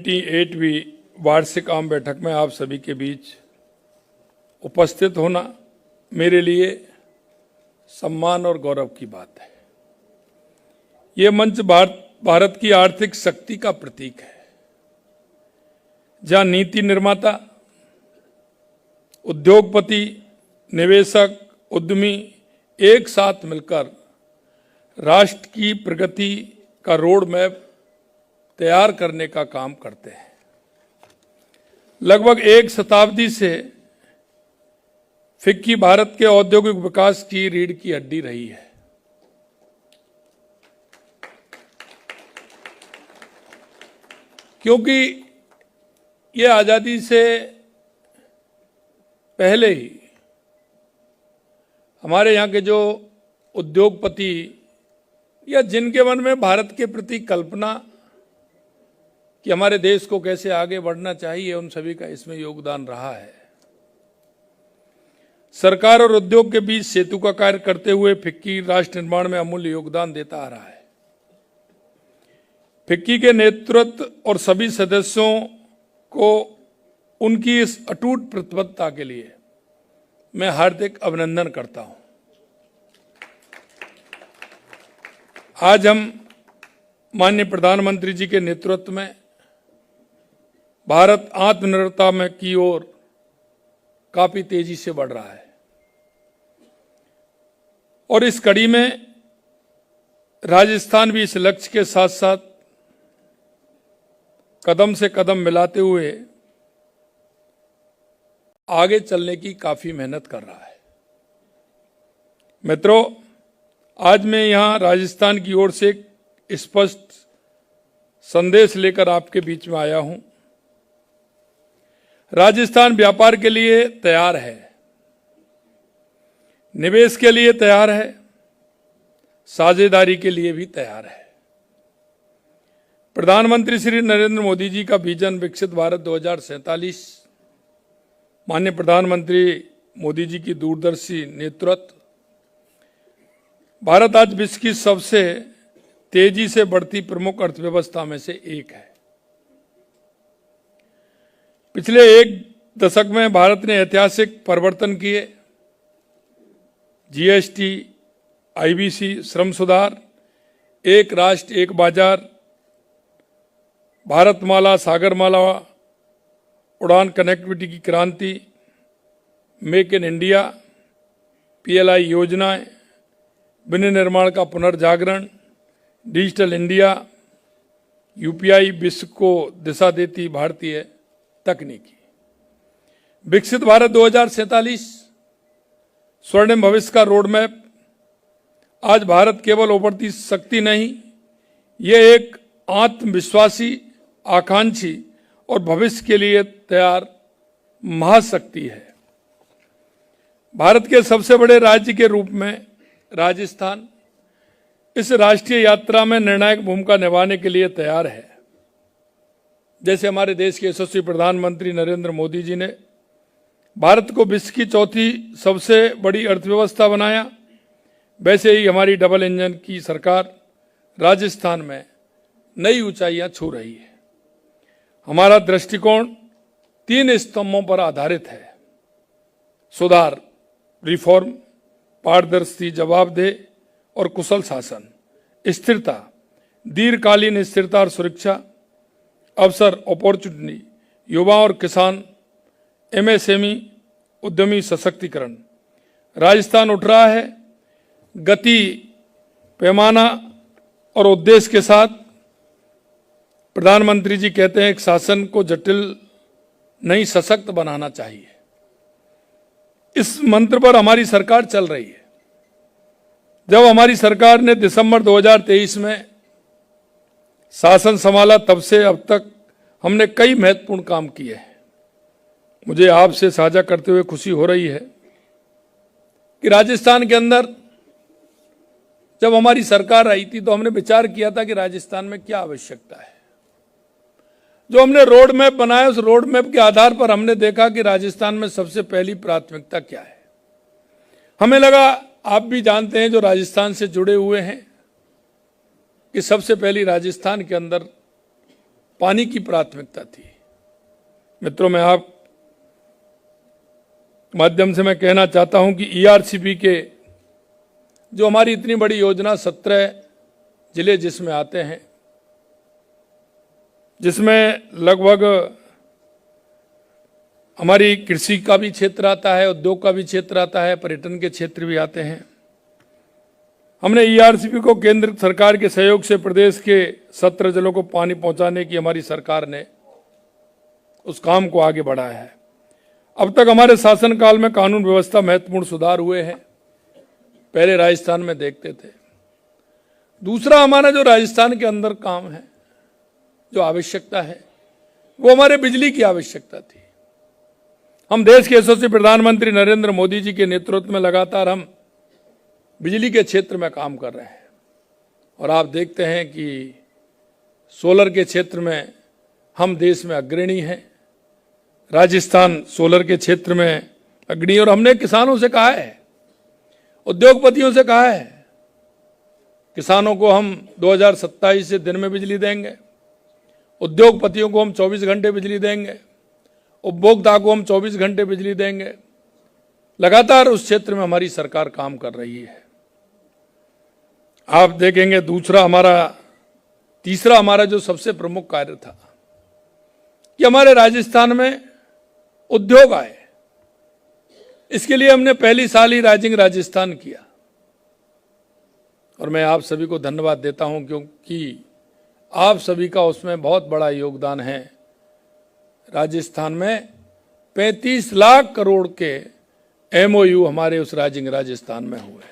98वीं वार्षिक आम बैठक में आप सभी के बीच उपस्थित होना मेरे लिए सम्मान और गौरव की बात है। ये मंच भारत की आर्थिक शक्ति का प्रतीक है, जहां नीति निर्माता, उद्योगपति, निवेशक, उद्यमी एक साथ मिलकर राष्ट्र की प्रगति का रोड मैप तैयार करने का काम करते हैं। लगभग एक शताब्दी से फिक्की भारत के औद्योगिक विकास की रीढ़ की हड्डी रही है। क्योंकि ये आजादी से पहले ही हमारे यहाँ के जो उद्योगपति या जिनके मन में भारत के प्रति कल्पना कि हमारे देश को कैसे आगे बढ़ना चाहिए, उन सभी का इसमें योगदान रहा है। सरकार और उद्योग के बीच सेतु का कार्य करते हुए फिक्की राष्ट्र निर्माण में अमूल्य योगदान देता आ रहा है। फिक्की के नेतृत्व और सभी सदस्यों को उनकी इस अटूट प्रतिबद्धता के लिए मैं हार्दिक अभिनंदन करता हूं। आज हम माननीय प्रधानमंत्री जी के नेतृत्व में भारत आत्मनिर्भरता में की ओर काफी तेजी से बढ़ रहा है और इस कड़ी में राजस्थान भी इस लक्ष्य के साथ साथ कदम से कदम मिलाते हुए आगे चलने की काफी मेहनत कर रहा है। मित्रों, आज मैं यहां राजस्थान की ओर से एक स्पष्ट संदेश लेकर आपके बीच में आया हूं। राजस्थान व्यापार के लिए तैयार है, निवेश के लिए तैयार है, साझेदारी के लिए भी तैयार है। प्रधानमंत्री श्री नरेंद्र मोदी जी का विजन विकसित भारत 2047, माननीय प्रधानमंत्री मोदी जी की दूरदर्शी नेतृत्व, भारत आज विश्व की सबसे तेजी से बढ़ती प्रमुख अर्थव्यवस्था में से एक है। पिछले एक दशक में भारत ने ऐतिहासिक परिवर्तन किए। जीएसटी, आईबीसी, श्रम सुधार, एक राष्ट्र एक बाजार, भारतमाला, सागरमाला, उड़ान कनेक्टिविटी की क्रांति, मेक इन इंडिया, पीएलआई योजनाएं, विनिर्माण का पुनर्जागरण, डिजिटल इंडिया, यूपीआई, विश्व को दिशा देती भारतीय तकनीकी। विकसित भारत 2047 स्वर्णिम भविष्य का रोड मैप। आज भारत केवल उभरती शक्ति नहीं, ये एक आत्मविश्वासी, आकांक्षी और भविष्य के लिए तैयार महाशक्ति है। भारत के सबसे बड़े राज्य के रूप में राजस्थान इस राष्ट्रीय यात्रा में निर्णायक भूमिका निभाने के लिए तैयार है। जैसे हमारे देश के यशस्वी प्रधानमंत्री नरेंद्र मोदी जी ने भारत को विश्व की चौथी सबसे बड़ी अर्थव्यवस्था बनाया, वैसे ही हमारी डबल इंजन की सरकार राजस्थान में नई ऊंचाइयां छू रही है। हमारा दृष्टिकोण 3 स्तंभों पर आधारित है: सुधार, रिफॉर्म, पारदर्शी, जवाबदेह और कुशल शासन, स्थिरता, दीर्घकालीन स्थिरता और सुरक्षा, अवसर, अपॉर्चुनिटी, युवा और किसान, एमएसएमई, उद्यमी सशक्तिकरण। राजस्थान उठ रहा है गति, पैमाना और उद्देश्य के साथ। प्रधानमंत्री जी कहते हैं कि शासन को जटिल नहीं, सशक्त बनाना चाहिए। इस मंत्र पर हमारी सरकार चल रही है। जब हमारी सरकार ने दिसंबर 2023 में शासन संभाला, तब से अब तक हमने कई महत्वपूर्ण काम किए हैं। मुझे आपसे साझा करते हुए खुशी हो रही है कि राजस्थान के अंदर जब हमारी सरकार आई थी तो हमने विचार किया था कि राजस्थान में क्या आवश्यकता है। जो हमने रोड मैप बनाया, उस रोड मैप के आधार पर हमने देखा कि राजस्थान में सबसे पहली प्राथमिकता क्या है। हमें लगा, आप भी जानते हैं जो राजस्थान से जुड़े हुए हैं, कि सबसे पहली राजस्थान के अंदर पानी की प्राथमिकता थी। मित्रों, मैं आप माध्यम से मैं कहना चाहता हूं कि ईआरसीपी के जो हमारी इतनी बड़ी योजना 17 जिले जिसमें आते हैं, जिसमें लगभग हमारी कृषि का भी क्षेत्र आता है, उद्योग का भी क्षेत्र आता है, पर्यटन के क्षेत्र भी आते हैं। हमने ईआरसीपी को केंद्र सरकार के सहयोग से प्रदेश के 17 जिलों को पानी पहुंचाने की हमारी सरकार ने उस काम को आगे बढ़ाया है। अब तक हमारे शासनकाल में कानून व्यवस्था महत्वपूर्ण सुधार हुए हैं। पहले राजस्थान में देखते थे। दूसरा, हमारा जो राजस्थान के अंदर काम है, जो आवश्यकता है, वो हमारे बिजली की आवश्यकता थी। हम देश के यशस्वी प्रधानमंत्री नरेंद्र मोदी जी के नेतृत्व में लगातार हम बिजली के क्षेत्र में काम कर रहे हैं और आप देखते हैं कि सोलर के क्षेत्र में हम देश में अग्रणी हैं। राजस्थान सोलर के क्षेत्र में अग्रणी, और हमने किसानों से कहा है, उद्योगपतियों से कहा है, किसानों को हम 2027 से दिन में बिजली देंगे, उद्योगपतियों को हम 24 घंटे बिजली देंगे, उपभोक्ता को हम 24 घंटे बिजली देंगे। लगातार उस क्षेत्र में हमारी सरकार काम कर रही है। आप देखेंगे तीसरा हमारा जो सबसे प्रमुख कार्य था कि हमारे राजस्थान में उद्योग आए। इसके लिए हमने पहली साल ही राइजिंग राजस्थान किया और मैं आप सभी को धन्यवाद देता हूं, क्योंकि आप सभी का उसमें बहुत बड़ा योगदान है। राजस्थान में 35 लाख करोड़ के एमओयू हमारे उस राइजिंग राजस्थान में हुए।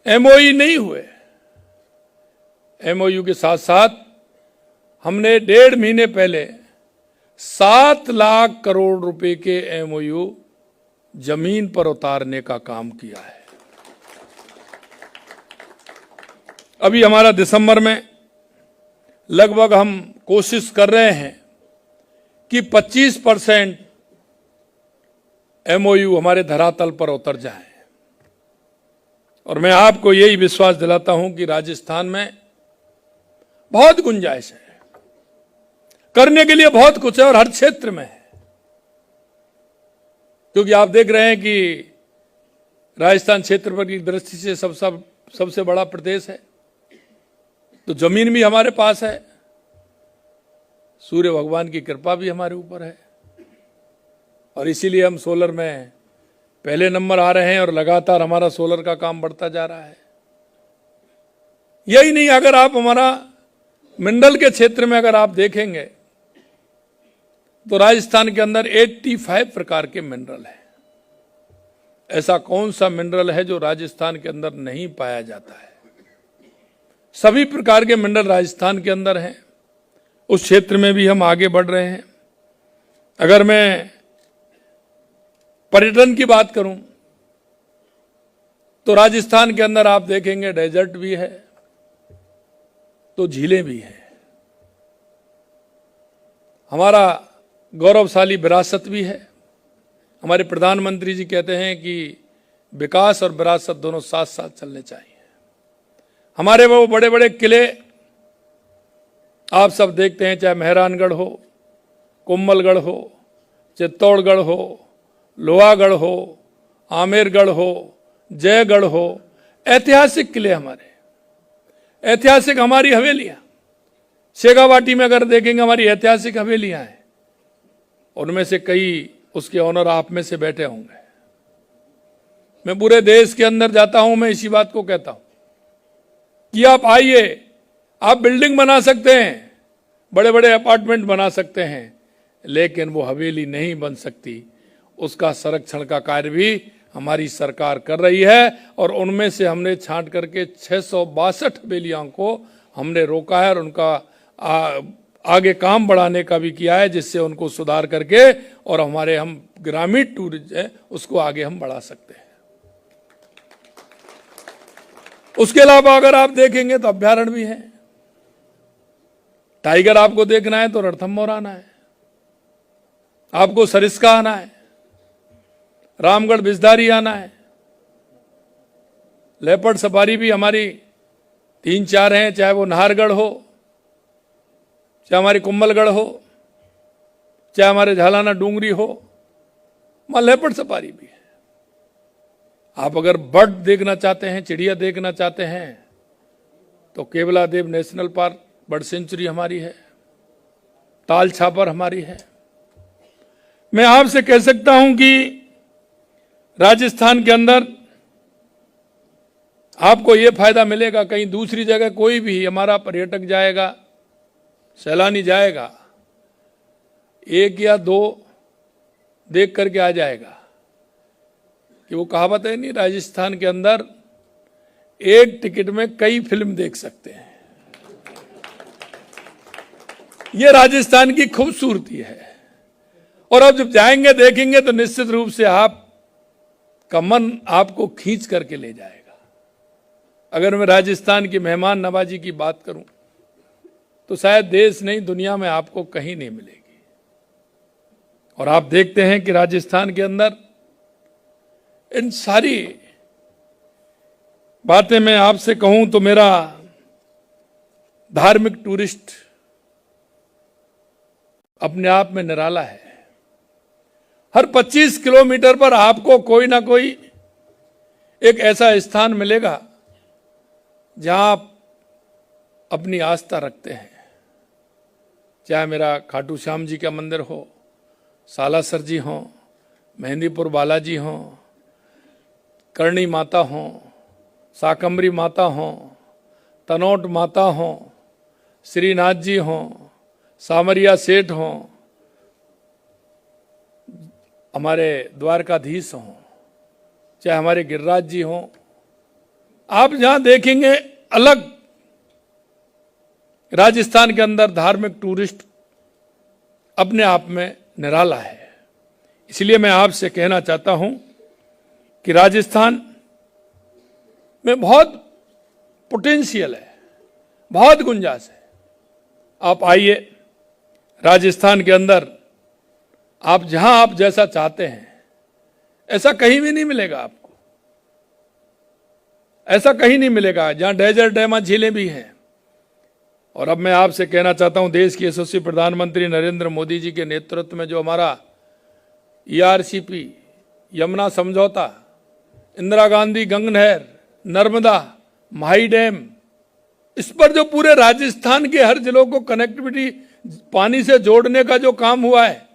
एमओयू नहीं हुए, एमओयू के साथ साथ हमने 1.5 महीने पहले 7 लाख करोड़ रुपए के एमओयू जमीन पर उतारने का काम किया है। अभी हमारा दिसंबर में लगभग हम कोशिश कर रहे हैं कि 25% एमओयू हमारे धरातल पर उतर जाए, और मैं आपको यही विश्वास दिलाता हूं कि राजस्थान में बहुत गुंजाइश है, करने के लिए बहुत कुछ है और हर क्षेत्र में है। क्योंकि आप देख रहे हैं कि राजस्थान क्षेत्र पर की दृष्टि से सबसे बड़ा प्रदेश है, तो जमीन भी हमारे पास है, सूर्य भगवान की कृपा भी हमारे ऊपर है, और इसीलिए हम सोलर में पहले नंबर आ रहे हैं और लगातार हमारा सोलर का काम बढ़ता जा रहा है। यही नहीं, अगर आप हमारा मिनरल के क्षेत्र में अगर आप देखेंगे तो राजस्थान के अंदर 85 प्रकार के मिनरल हैं। ऐसा कौन सा मिनरल है जो राजस्थान के अंदर नहीं पाया जाता है? सभी प्रकार के मिनरल राजस्थान के अंदर हैं। उस क्षेत्र में भी हम आगे बढ़ रहे हैं। अगर मैं पर्यटन की बात करूं तो राजस्थान के अंदर आप देखेंगे डेजर्ट भी है तो झीलें भी हैं। हमारा गौरवशाली विरासत भी है। हमारे प्रधानमंत्री जी कहते हैं कि विकास और विरासत दोनों साथ साथ चलने चाहिए। हमारे वो बड़े बड़े किले आप सब देखते हैं, चाहे मेहरानगढ़ हो, कुंभलगढ़ हो, चित्तौड़गढ़ हो, लोहागढ़ हो, आमेरगढ़ हो, जयगढ़ हो, ऐतिहासिक किले हमारे, ऐतिहासिक हमारी हवेलियां। शेखावाटी में अगर देखेंगे हमारी ऐतिहासिक हवेलियां हैं, उनमें से कई उसके ऑनर आप में से बैठे होंगे। मैं पूरे देश के अंदर जाता हूं, मैं इसी बात को कहता हूं कि आप आइए, आप बिल्डिंग बना सकते हैं, बड़े बड़े अपार्टमेंट बना सकते हैं, लेकिन वो हवेली नहीं बन सकती। उसका संरक्षण का कार्य भी हमारी सरकार कर रही है और उनमें से हमने छांट करके 662 हवेलियों को हमने रोका है और उनका आगे काम बढ़ाने का भी किया है, जिससे उनको सुधार करके और हमारे हम ग्रामीण टूरिज्म है उसको आगे हम बढ़ा सकते हैं। उसके अलावा अगर आप देखेंगे तो अभ्यारण्य भी है। टाइगर आपको देखना है तो रणथंभौर आना है, आपको सरिस्का आना है, रामगढ़ बिजदारी आना है। लेपर्ड सफारी भी हमारी 3-4 हैं, चाहे वो नाहरगढ़ हो, चाहे हमारी कुंभलगढ़ हो, चाहे हमारे झालाना डूंगरी हो, वहां लेपर्ड सफारी भी है। आप अगर बर्ड देखना चाहते हैं, चिड़िया देखना चाहते हैं, तो Keoladeo national park bird sanctuary हमारी है, ताल छापर हमारी है। मैं आपसे कह सकता हूं कि राजस्थान के अंदर आपको यह फायदा मिलेगा, कहीं दूसरी जगह कोई भी हमारा पर्यटक जाएगा, सैलानी जाएगा, 1 या 2 देख करके आ जाएगा। कि वो कहावत है नहीं, राजस्थान के अंदर एक टिकट में कई फिल्म देख सकते हैं। ये राजस्थान की खूबसूरती है। और अब जब जाएंगे देखेंगे तो निश्चित रूप से आपका मन आपको खींच करके ले जाएगा। अगर मैं राजस्थान की मेहमान नवाजी की बात करूं तो शायद देश नहीं दुनिया में आपको कहीं नहीं मिलेगी। और आप देखते हैं कि राजस्थान के अंदर इन सारी बातें मैं आपसे कहूं तो मेरा धार्मिक टूरिस्ट अपने आप में निराला है। हर 25 किलोमीटर पर आपको कोई ना कोई एक ऐसा स्थान मिलेगा जहां आप अपनी आस्था रखते हैं। चाहे मेरा खाटू श्याम जी का मंदिर हो, सालासर जी हो, मेहंदीपुर बालाजी हो, करणी माता हो, साकम्बरी माता हो, तनोट माता हो, श्रीनाथ जी हो, सामरिया सेठ हो, हमारे द्वारकाधीश हो, चाहे हमारे गिरिराज जी हो, आप जहां देखेंगे अलग राजस्थान के अंदर धार्मिक टूरिस्ट अपने आप में निराला है। इसलिए मैं आपसे कहना चाहता हूं कि राजस्थान में बहुत पोटेंशियल है, बहुत गुंजाइश है। आप आइए राजस्थान के अंदर, आप जहां आप जैसा चाहते हैं ऐसा कहीं भी नहीं मिलेगा आपको, ऐसा कहीं नहीं मिलेगा। जहां डेजर्ट है वहां झीलें भी हैं। और अब मैं आपसे कहना चाहता हूं, देश के यशस्वी प्रधानमंत्री नरेंद्र मोदी जी के नेतृत्व में जो हमारा ERCP, यमुना समझौता, इंदिरा गांधी गंग नहर, नर्मदा, माही डैम, इस पर जो पूरे राजस्थान के हर जिलों को कनेक्टिविटी पानी से जोड़ने का जो काम हुआ है,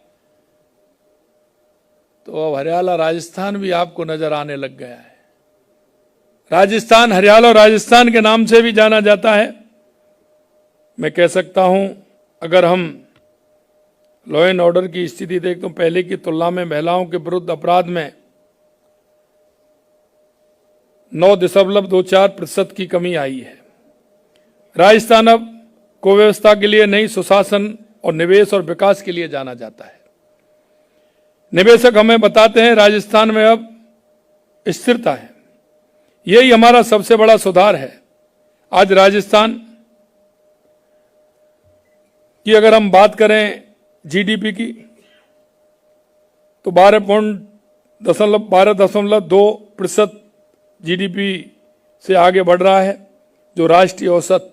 तो अब हरियाणा राजस्थान भी आपको नजर आने लग गया है। राजस्थान हरियाणा और राजस्थान के नाम से भी जाना जाता है। मैं कह सकता हूं, अगर हम लॉ एंड ऑर्डर की स्थिति देखते तो पहले की तुलना में महिलाओं के विरुद्ध अपराध में 9.24% की कमी आई है। राजस्थान अब कुव्यवस्था के लिए नहीं, सुशासन और निवेश और विकास के लिए जाना जाता है। निवेशक हमें बताते हैं राजस्थान में अब स्थिरता है। यही हमारा सबसे बड़ा सुधार है। आज राजस्थान की अगर हम बात करें GDP की तो 12.2% GDP से आगे बढ़ रहा है, जो राष्ट्रीय औसत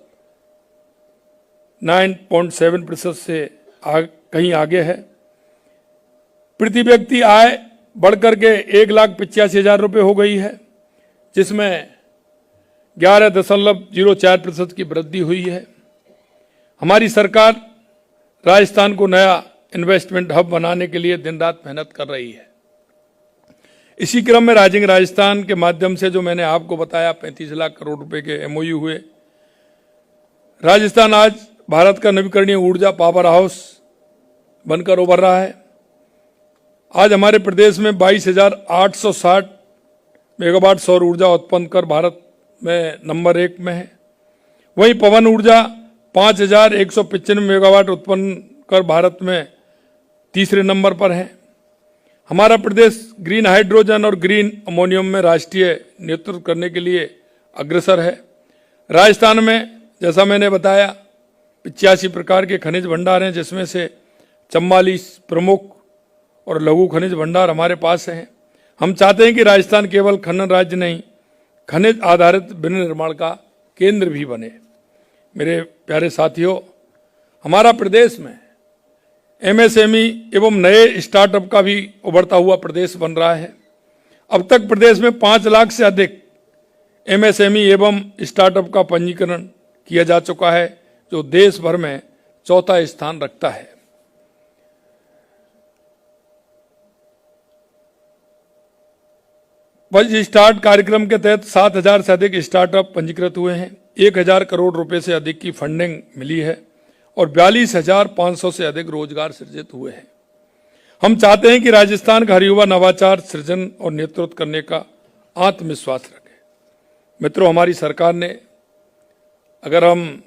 9.7% से कहीं आगे है। प्रति व्यक्ति आय बढ़कर के 1,85,000 रुपये हो गई है, जिसमें 11.04% की वृद्धि हुई है। हमारी सरकार राजस्थान को नया इन्वेस्टमेंट हब बनाने के लिए दिन रात मेहनत कर रही है। इसी क्रम में राइजिंग राजस्थान के माध्यम से जो मैंने आपको बताया 35 लाख करोड़ रुपए के MOU हुए। राजस्थान आज भारत का नवीकरणीय ऊर्जा पावर हाउस बनकर उभर रहा है। आज हमारे प्रदेश में 22,860 मेगावाट सौर ऊर्जा उत्पन्न कर भारत में नंबर 1 में है। वहीं पवन ऊर्जा 5,195 मेगावाट उत्पन्न कर भारत में तीसरे नंबर पर है। हमारा प्रदेश ग्रीन हाइड्रोजन और ग्रीन अमोनियम में राष्ट्रीय नेतृत्व करने के लिए अग्रसर है। राजस्थान में जैसा मैंने बताया 85 प्रकार के खनिज भंडार हैं, जिसमें से 44 प्रमुख और लघु खनिज भंडार हमारे पास हैं। हम चाहते हैं कि राजस्थान केवल खनन राज्य नहीं, खनिज आधारित विनिर्माण का केंद्र भी बने। मेरे प्यारे साथियों, हमारा प्रदेश में एमएसएमई एवं नए स्टार्टअप का भी उभरता हुआ प्रदेश बन रहा है। अब तक प्रदेश में 5 लाख से अधिक एमएसएमई एवं स्टार्टअप का पंजीकरण किया जा चुका है, जो देश भर में चौथा स्थान रखता है। बज स्टार्ट कार्यक्रम के तहत 7,000 से अधिक स्टार्टअप पंजीकृत हुए हैं। 1,000 करोड़ रुपए से अधिक की फंडिंग मिली है और 42,500 से अधिक रोजगार सृजित हुए हैं। हम चाहते हैं कि राजस्थान का हर युवा नवाचार, सृजन और नेतृत्व करने का आत्मविश्वास रखे। मित्रों, हमारी सरकार ने, अगर हम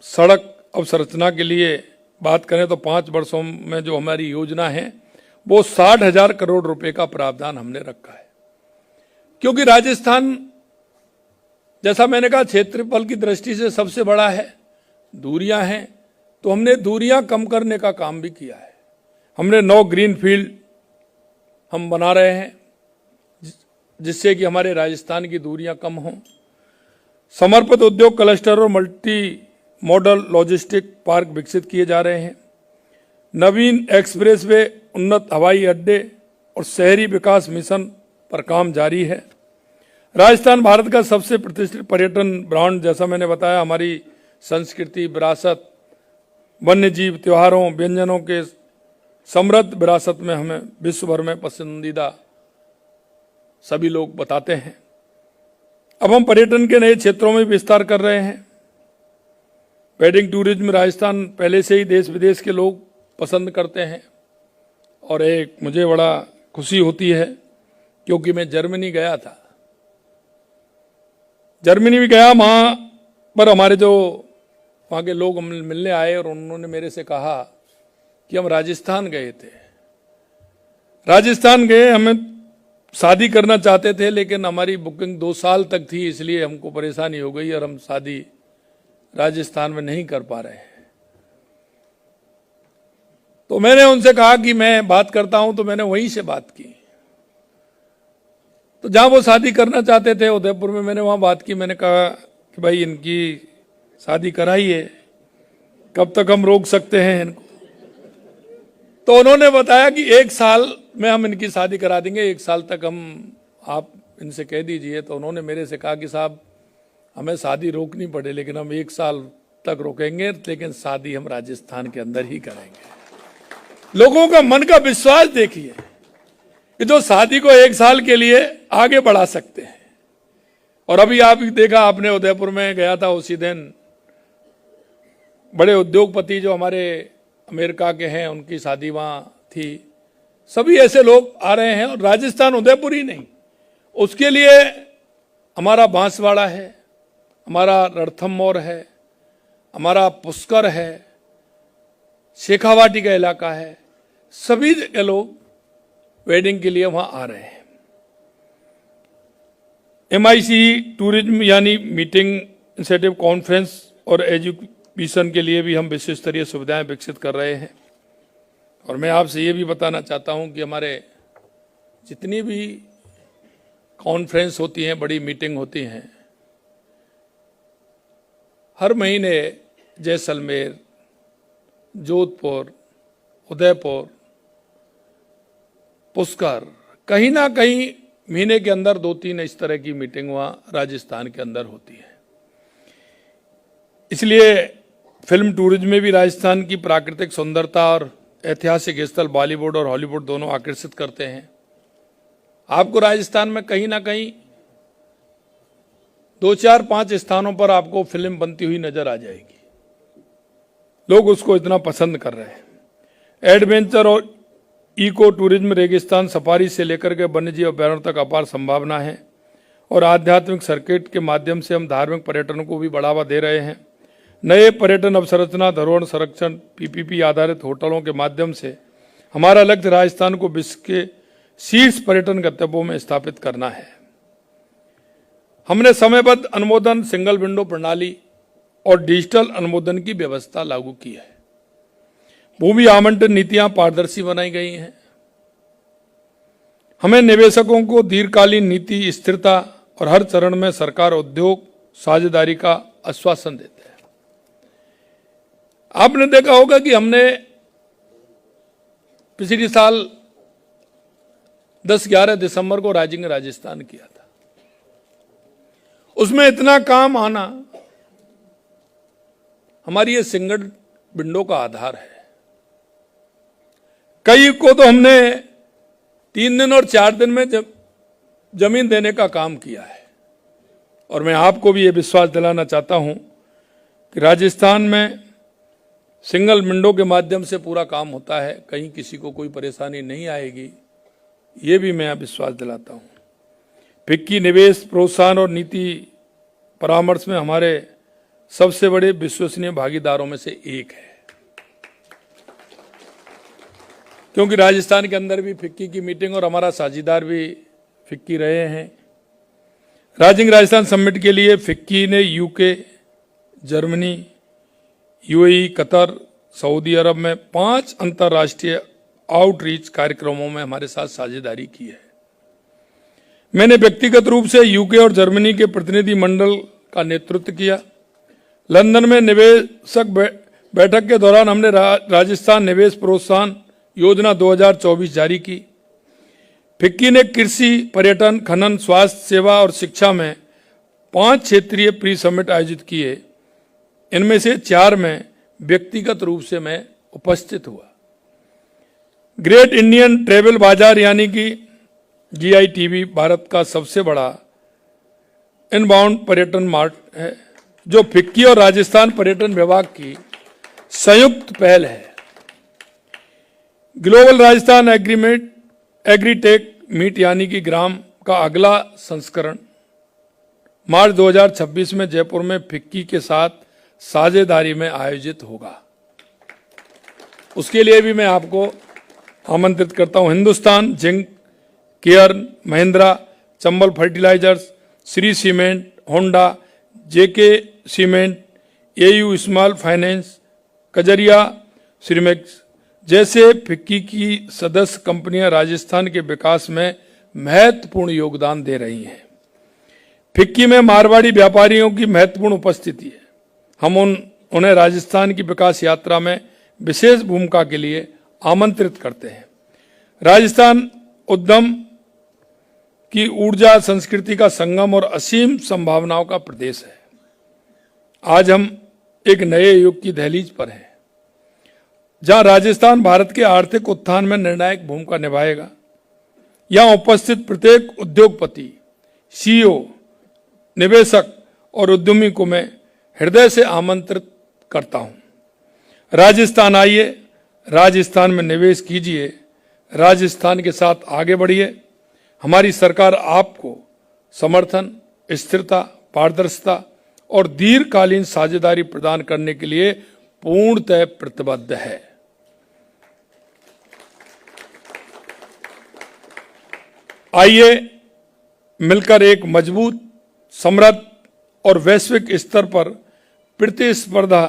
सड़क अवसंरचना के लिए बात करें तो 5 वर्षों में जो हमारी योजना है वो 60,000 करोड़ रुपए का प्रावधान हमने रखा है। क्योंकि राजस्थान, जैसा मैंने कहा, क्षेत्रफल की दृष्टि से सबसे बड़ा है, दूरियां हैं, तो हमने दूरियां कम करने का काम भी किया है। हमने 9 ग्रीन फील्ड हम बना रहे हैं, जिससे कि हमारे राजस्थान की दूरियां कम हों। समर्पित उद्योग क्लस्टर और मल्टी मॉडल लॉजिस्टिक पार्क विकसित किए जा रहे हैं। नवीन एक्सप्रेसवे, उन्नत हवाई अड्डे और शहरी विकास मिशन पर काम जारी है। राजस्थान भारत का सबसे प्रतिष्ठित पर्यटन ब्रांड, जैसा मैंने बताया, हमारी संस्कृति, विरासत, वन्य जीव, त्योहारों, व्यंजनों के समृद्ध विरासत में हमें विश्व भर में पसंदीदा सभी लोग बताते हैं। अब हम पर्यटन के नए क्षेत्रों में विस्तार कर रहे हैं। वेडिंग टूरिज्म राजस्थान पहले से ही देश विदेश के लोग पसंद करते हैं और एक मुझे बड़ा खुशी होती है क्योंकि मैं जर्मनी गया था। जर्मनी भी गया, वहाँ पर हमारे जो वहाँ के लोग मिलने आए और उन्होंने मेरे से कहा कि हम राजस्थान गए थे। राजस्थान गए, हमें शादी करना चाहते थे, लेकिन हमारी बुकिंग 2 साल तक थी, इसलिए हमको परेशानी हो गई और हम शादी राजस्थान में नहीं कर पा रहे हैं। तो मैंने उनसे कहा कि मैं बात करता हूं, तो मैंने वहीं से बात की। तो जहां वो शादी करना चाहते थे उदयपुर में, मैंने वहां बात की। मैंने कहा कि भाई इनकी शादी कराइए, कब तक हम रोक सकते हैं इनको। तो उन्होंने बताया कि 1 साल में हम इनकी शादी करा देंगे, 1 साल तक हम, आप इनसे कह दीजिए। तो उन्होंने मेरे से कहा कि साहब हमें शादी रोकनी पड़े, लेकिन हम 1 साल तक रोकेंगे, लेकिन शादी हम राजस्थान के अंदर ही करेंगे। लोगों का मन का विश्वास देखिए कि जो शादी को 1 साल के लिए आगे बढ़ा सकते हैं। और अभी आप देखा, आपने उदयपुर में गया था, उसी दिन बड़े उद्योगपति जो हमारे अमेरिका के हैं, उनकी शादी वहां थी। सभी ऐसे लोग आ रहे हैं और राजस्थान, उदयपुर ही नहीं, उसके लिए हमारा बांसवाड़ा है, हमारा रणथंभौर है, हमारा पुष्कर है, शेखावाटी का इलाका है, सभी के लोग वेडिंग के लिए वहां आ रहे हैं। MIC टूरिज्म यानी मीटिंग, इंसेंटिव, कॉन्फ्रेंस और एजुकेशन के लिए भी हम विश्व स्तरीय सुविधाएं विकसित कर रहे हैं। और मैं आपसे ये भी बताना चाहता हूं कि हमारे जितनी भी कॉन्फ्रेंस होती हैं, बड़ी मीटिंग होती हैं, हर महीने जैसलमेर, जोधपुर, उदयपुर, पुष्कर, कहीं ना कहीं महीने के अंदर 2-3 इस तरह की मीटिंग वहां राजस्थान के अंदर होती है। इसलिए फिल्म टूरिज्म में भी राजस्थान की प्राकृतिक सुंदरता और ऐतिहासिक स्थल बॉलीवुड और हॉलीवुड दोनों आकर्षित करते हैं। आपको राजस्थान में कहीं ना कहीं 2-4-5 स्थानों पर आपको फिल्म बनती हुई नजर आ जाएगी। लोग उसको इतना पसंद कर रहे हैं। एडवेंचर और इको टूरिज्म, रेगिस्तान सफारी से लेकर के वन्यजीव अभ्यारण्य तक अपार संभावना है और आध्यात्मिक सर्किट के माध्यम से हम धार्मिक पर्यटन को भी बढ़ावा दे रहे हैं। नए पर्यटन अवसंरचना, धरोहर संरक्षण, PPP आधारित होटलों के माध्यम से हमारा लक्ष्य राजस्थान को विश्व के शीर्ष पर्यटन गंतव्यों में स्थापित करना है। हमने समयबद्ध अनुमोदन, सिंगल विंडो प्रणाली और डिजिटल अनुमोदन की व्यवस्था लागू की है। भूमि आवंटन नीतियां पारदर्शी बनाई गई हैं। हमें निवेशकों को दीर्घकालीन नीति, स्थिरता और हर चरण में सरकार, उद्योग साझेदारी का आश्वासन देते हैं। आपने देखा होगा कि हमने पिछले साल 10-11 दिसंबर को राइजिंग राजस्थान किया था। उसमें इतना काम आना हमारी ये सिंगल विंडो का आधार है। कई को तो हमने 3 दिन और 4 दिन में जमीन देने का काम किया है। और मैं आपको भी ये विश्वास दिलाना चाहता हूं कि राजस्थान में सिंगल विंडो के माध्यम से पूरा काम होता है, कहीं किसी को कोई परेशानी नहीं आएगी, ये भी मैं विश्वास दिलाता हूं। फिक्की निवेश प्रोत्साहन और नीति परामर्श में हमारे सबसे बड़े विश्वसनीय भागीदारों में से एक है, क्योंकि राजस्थान के अंदर भी फिक्की की मीटिंग और हमारा साझेदार भी फिक्की रहे हैं। राइजिंग राजस्थान समिट के लिए फिक्की ने यूके, जर्मनी, यूएई, कतर, सऊदी अरब में 5 अंतर्राष्ट्रीय आउटरीच कार्यक्रमों में हमारे साथ साझेदारी की है। मैंने व्यक्तिगत रूप से यूके और जर्मनी के प्रतिनिधि मंडल का नेतृत्व किया। लंदन में निवेशक बैठक के दौरान हमने राजस्थान निवेश प्रोत्साहन योजना 2024 जारी की। फिक्की ने कृषि, पर्यटन, खनन, स्वास्थ्य सेवा और शिक्षा में 5 क्षेत्रीय प्री समिट आयोजित किए। इनमें से 4 में व्यक्तिगत रूप से मैं उपस्थित हुआ। ग्रेट इंडियन ट्रेवल बाजार यानी कि GITB भारत का सबसे बड़ा इनबाउंड पर्यटन मार्ट है, जो फिक्की और राजस्थान पर्यटन विभाग की संयुक्त पहल है। ग्लोबल राजस्थान एग्रीटेक मीट यानी कि ग्राम का अगला संस्करण मार्च 2026 में जयपुर में फिक्की के साथ साझेदारी में आयोजित होगा। उसके लिए भी मैं आपको आमंत्रित करता हूं। Hindustan zinc, care, Mahindra, Chambal fertilisers, Shree cement, Honda, JK cement, AU small finance, Kajaria, श्रीमेक्स जैसे फिक्की की सदस्य कंपनियां राजस्थान के विकास में महत्वपूर्ण योगदान दे रही हैं। फिक्की में मारवाड़ी व्यापारियों की महत्वपूर्ण उपस्थिति है। हम उन्हें राजस्थान की विकास यात्रा में विशेष भूमिका के लिए आमंत्रित करते हैं। राजस्थान उद्यम की ऊर्जा, संस्कृति का संगम और असीम संभावनाओं का प्रदेश है। आज हम एक नए युग की दहलीज पर हैं, जहां राजस्थान भारत के आर्थिक उत्थान में निर्णायक भूमिका निभाएगा। यहां उपस्थित प्रत्येक उद्योगपति, CEO, निवेशक और उद्यमी को मैं हृदय से आमंत्रित करता हूं। राजस्थान आइए, राजस्थान में निवेश कीजिए, राजस्थान के साथ आगे बढ़िए। हमारी सरकार आपको समर्थन, स्थिरता, पारदर्शिता और दीर्घकालीन साझेदारी प्रदान करने के लिए पूर्णतः प्रतिबद्ध है। आइए मिलकर एक मजबूत, समृद्ध और वैश्विक स्तर पर प्रतिस्पर्धा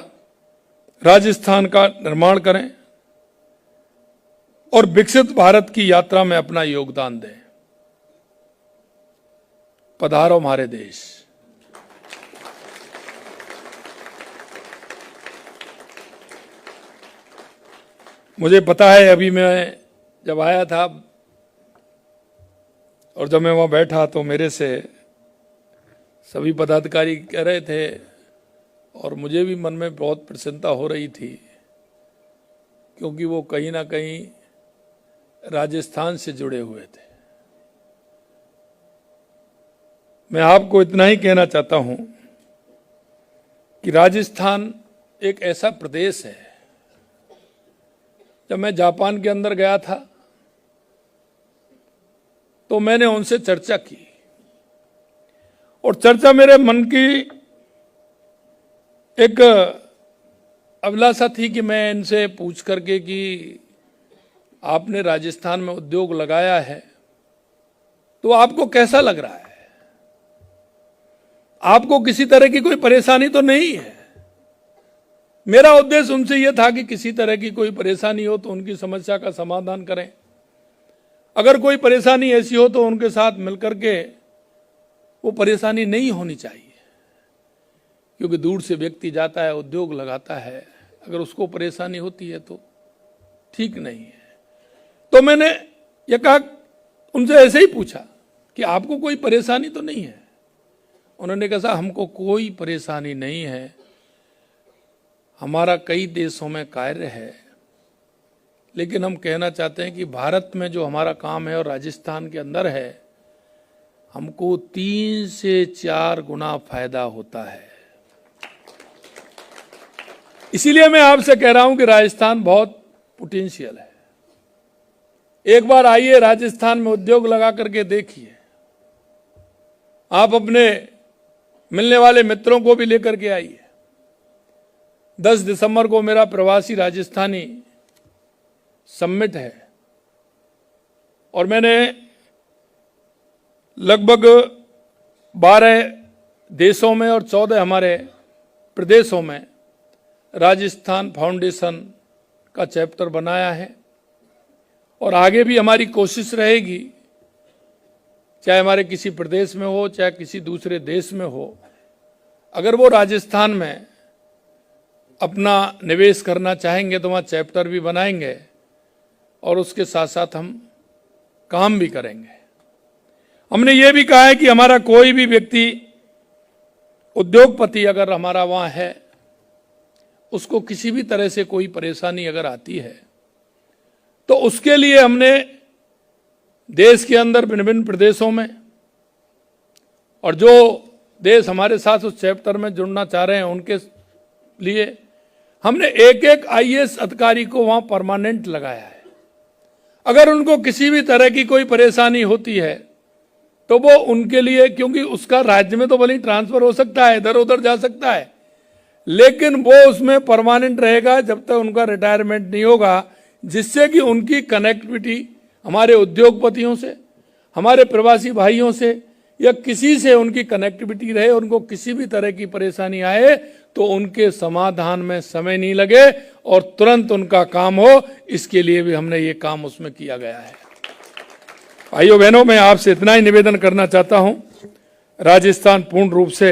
राजस्थान का निर्माण करें और विकसित भारत की यात्रा में अपना योगदान दें। पधारो हमारे देश। मुझे पता है, अभी मैं जब आया था और जब मैं वहां बैठा तो मेरे से सभी पदाधिकारी कह रहे थे और मुझे भी मन में बहुत प्रसन्नता हो रही थी, क्योंकि वो कहीं ना कहीं राजस्थान से जुड़े हुए थे। मैं आपको इतना ही कहना चाहता हूं कि राजस्थान एक ऐसा प्रदेश है। जब मैं जापान के अंदर गया था तो मैंने उनसे चर्चा की और चर्चा मेरे मन की एक अभिलाषा थी कि मैं इनसे पूछ करके कि आपने राजस्थान में उद्योग लगाया है तो आपको कैसा लग रहा है, आपको किसी तरह की कोई परेशानी तो नहीं है। मेरा उद्देश्य उनसे यह था कि किसी तरह की कोई परेशानी हो तो उनकी समस्या का समाधान करें। अगर कोई परेशानी ऐसी हो तो उनके साथ मिलकर के वो परेशानी नहीं होनी चाहिए। क्योंकि दूर से व्यक्ति जाता है, उद्योग लगाता है, अगर उसको परेशानी होती है तो ठीक नहीं है। तो मैंने ये कहा, उनसे ऐसे ही पूछा कि आपको कोई परेशानी तो नहीं है? उन्होंने कहा हमको कोई परेशानी नहीं है, हमारा कई देशों में कार्य है, लेकिन हम कहना चाहते हैं कि भारत में जो हमारा काम है और राजस्थान के अंदर है, हमको 3 से 4 गुना फायदा होता है। इसीलिए मैं आपसे कह रहा हूं कि राजस्थान बहुत पोटेंशियल है। एक बार आइए राजस्थान में उद्योग लगा करके देखिए। आप अपने मिलने वाले मित्रों को भी लेकर के आइए। 10 दिसंबर को मेरा प्रवासी राजस्थानी समिट है और मैंने लगभग 12 देशों में और 14 हमारे प्रदेशों में राजस्थान फाउंडेशन का चैप्टर बनाया है और आगे भी हमारी कोशिश रहेगी, चाहे हमारे किसी प्रदेश में हो चाहे किसी दूसरे देश में हो, अगर वो राजस्थान में अपना निवेश करना चाहेंगे तो वहाँ चैप्टर भी बनाएंगे और उसके साथ साथ हम काम भी करेंगे। हमने ये भी कहा है कि हमारा कोई भी व्यक्ति उद्योगपति अगर हमारा वहाँ है, उसको किसी भी तरह से कोई परेशानी अगर आती है तो उसके लिए हमने देश के अंदर भिन्न भिन्न प्रदेशों में और जो देश हमारे साथ उस चैप्टर में जुड़ना चाह रहे हैं उनके लिए हमने एक आईएएस अधिकारी को वहां परमानेंट लगाया है। अगर उनको किसी भी तरह की कोई परेशानी होती है तो वो उनके लिए, क्योंकि उसका राज्य में तो भले ही ट्रांसफर हो सकता है, इधर उधर जा सकता है, लेकिन वो उसमें परमानेंट रहेगा जब तक उनका रिटायरमेंट नहीं होगा, जिससे कि उनकी कनेक्टिविटी हमारे उद्योगपतियों से, हमारे प्रवासी भाइयों से या किसी से उनकी कनेक्टिविटी रहे। उनको किसी भी तरह की परेशानी आए तो उनके समाधान में समय नहीं लगे और तुरंत उनका काम हो, इसके लिए भी हमने ये काम उसमें किया गया है। भाइयों बहनों, मैं आपसे इतना ही निवेदन करना चाहता हूं, राजस्थान पूर्ण रूप से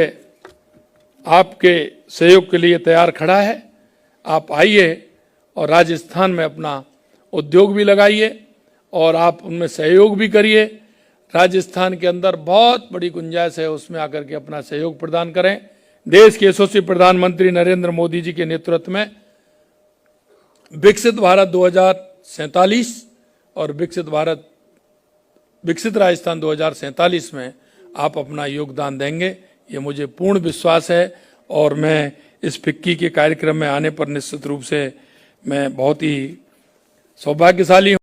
आपके सहयोग के लिए तैयार खड़ा है। आप आइए और राजस्थान में अपना उद्योग भी लगाइए और आप उनमें सहयोग भी करिए। राजस्थान के अंदर बहुत बड़ी गुंजाइश है, उसमें आकर के अपना सहयोग प्रदान करें। देश के यशस्वी प्रधानमंत्री नरेंद्र मोदी जी के नेतृत्व में विकसित भारत 2047 और विकसित राजस्थान 2047 में आप अपना योगदान देंगे, ये मुझे पूर्ण विश्वास है। और मैं इस फिक्की के कार्यक्रम में आने पर निश्चित रूप से मैं बहुत ही सौभाग्यशाली हूँ।